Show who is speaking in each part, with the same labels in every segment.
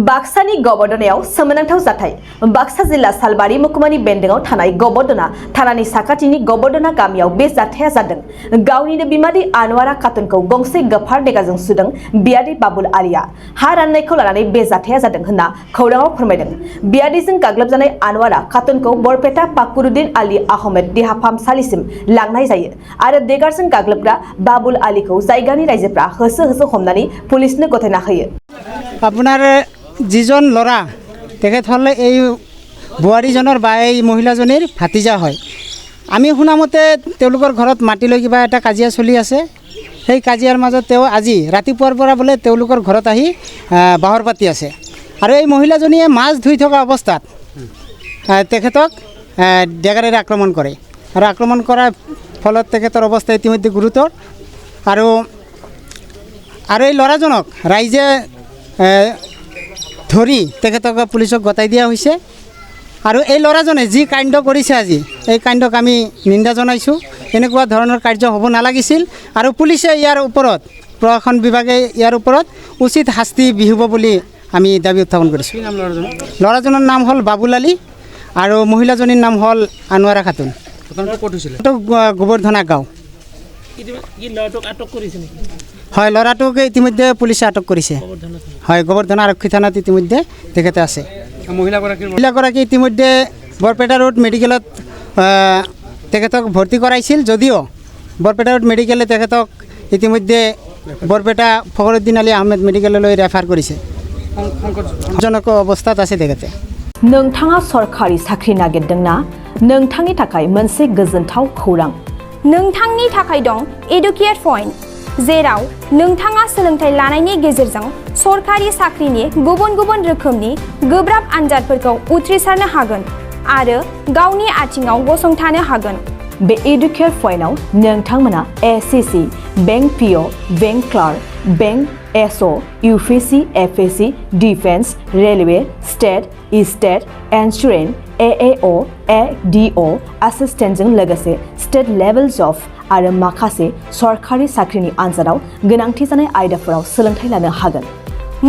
Speaker 1: बाक्सानि गबर्दनायाव सोमोनांथाव जाथाय बाक्सा जिल्ला सालबारि महकुमानि बेन्दोंआव थानाय गबर्दना थानानि साखाथिनि गबर्दना गामियाव बे जाथाया जादों। गावनिनो बिमादै आनवारा खातुनखौ गंसे गोफार देगाजों सुदों बियादै बाबुल आलिया हा राननायखौ लानानै बे जाथाया जादों होनना खौराङाव फोरमायदों। बियादैजों गाग्लोबजानाय आनवारा खातुनखौ बरपेटा पाकुरुद्दिन आली आहमेद देहा फाहामसालिसिम लांनाय जायो आरो देगारजों गाग्लोबग्रा बाबुल आलीखौ जायगानि रायजोफ्रा होसो होसो हमनानै पुलिसनो गथायना होयो।
Speaker 2: আপোনাৰ যিজন ল'ৰা তেখেত হ'লে এই বোৱাৰীজনৰ বা এই মহিলাজনীৰ ভাতিজা হয়। আমি শুনামতে তেওঁলোকৰ ঘৰত মাটি লৈ কিবা এটা কাজিয়া চলি আছে। সেই কাজিয়াৰ মাজত তেওঁ আজি ৰাতিপুৱাৰ পৰা বোলে তেওঁলোকৰ ঘৰত আহি বাহৰ পাতি আছে আৰু এই মহিলাজনীয়ে মাছ ধুই থকা অৱস্থাত তেখেতক ডেগাৰেৰে আক্ৰমণ কৰে আৰু আক্ৰমণ কৰাৰ ফলত তেখেতৰ অৱস্থা ইতিমধ্যে গুৰুতৰ আৰু এই ল'ৰাজনক ৰাইজে ধৰি তেখেতক পুলিচক গতাই দিয়া হৈছে আৰু এই ল'ৰাজনে যি কাণ্ড কৰিছে আজি এই কাণ্ডক আমি নিন্দা জনাইছোঁ। এনেকুৱা ধৰণৰ কাৰ্য হ'ব নালাগিছিল আৰু পুলিচে ইয়াৰ ওপৰত প্ৰশাসন বিভাগে ইয়াৰ ওপৰত উচিত শাস্তি বিহিব বুলি আমি দাবী উত্থাপন কৰিছোঁ। ল'ৰাজনৰ নাম হ'ল বাবুল আলী আৰু মহিলাজনীৰ নাম হ'ল আনোৱাৰা খাতুন। গোবৰ্ধনা গাঁও। হয়, ল'ৰাটোক ইতিমধ্যে পুলিচে আটক কৰিছে। হয়, গোবৰ্ধনা আৰক্ষী থানাত ইতিমধ্যে তেখেতে আছে। মহিলাগৰাকী ইতিমধ্যে বৰপেটা ৰোড মেডিকেলত তেখেতক ভৰ্তি কৰাইছিল, যদিও বৰপেটা ৰোড মেডিকেলে তেখেতক ইতিমধ্যে বৰপেটা ফখৰুদ্দিন আলী আহমেদ মেডিকেললৈ ৰেফাৰ কৰিছে। জনক অৱস্থাত আছে তেখেতে।
Speaker 1: नोंथाङा सरखारि साख्रि नागिरदोंना? नोंथांनि थाखाय मोनसे गोजोनथाव खौरां।
Speaker 3: नोंथांनि थाखाय दं एडुकेट पइन्ट, जेराव नोंथाङा सोलोंथाइ लानायनि गेजेरजों सरखारि साख्रिनि गुबुन गुबुन रोखोमनि गोब्राब आनजादफोरखौ उथ्रिसारनो हागोन आरो गावनि आथिङाव गसंथानो हागोन।
Speaker 1: बे एडुकेट पइन्टआव नोंथांमोना SSC, bank PO, bank clerk, bank SO, UPSC, FSC, defence, railway, state insurance, AAO, ADO एसिस्टेन्टजों लोगोसे स्टेट लेभेल जब आरो माखासे सरखारि साख्रिनि आनजादाव गोनांथि जानाय आयदाफोराव सोलोंथाइ लानो हागोन।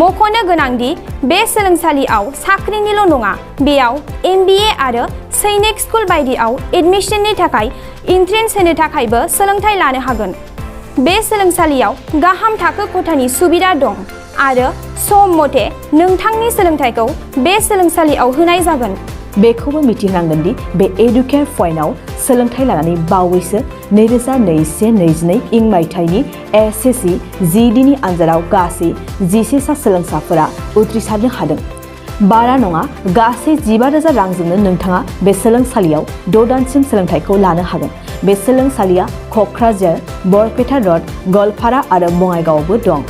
Speaker 3: मख'नो गोनांदि बे सोलोंसालियाव साख्रिनिल' नङा, बेयाव एमबिए आरो सैनिक स्कुल बायदियाव एडमिशननि थाखाय एन्ट्रेन्स होनो थाखायबो सोलोंथाइ लानो हागोन। बे सोलोंसालियाव गाहाम थाखो खथानि सुबिदा दं आरो सम मथे नोंथांनि सोलोंथाइखौ बे सोलोंसालियाव होनाय जागोन।
Speaker 1: बेखौबो मिथिनांगोन दि बे एडुकेट पइन्टआव सोलोंथाइ लानानै बावैसो 2021-22 इं मायथाइनि एसएससि जिडिनि आनजादाव गासै 11 सा सोलोंसाफोरा उथ्रिसारनो हादों। बारा नङा, गासै 15,000 रांजोंनो नोंथाङा बे सोलोंसालियाव 6 दानसिम सोलोंथाइखौ लानो हागोन। बे सोलोंसालिया क'क्राझार, बरपेटा रड, गवालपारा आरो बङाइगावआवबो दं।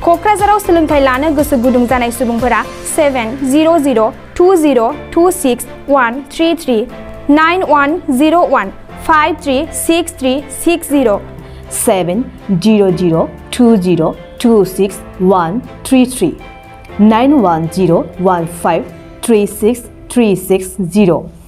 Speaker 3: क'क्राझाराव सोलोंथाइ लानो गोसो गुदुं जानाय सुबुंफोरा 700-226-133 9101-536360
Speaker 1: 700-226-133 9101536360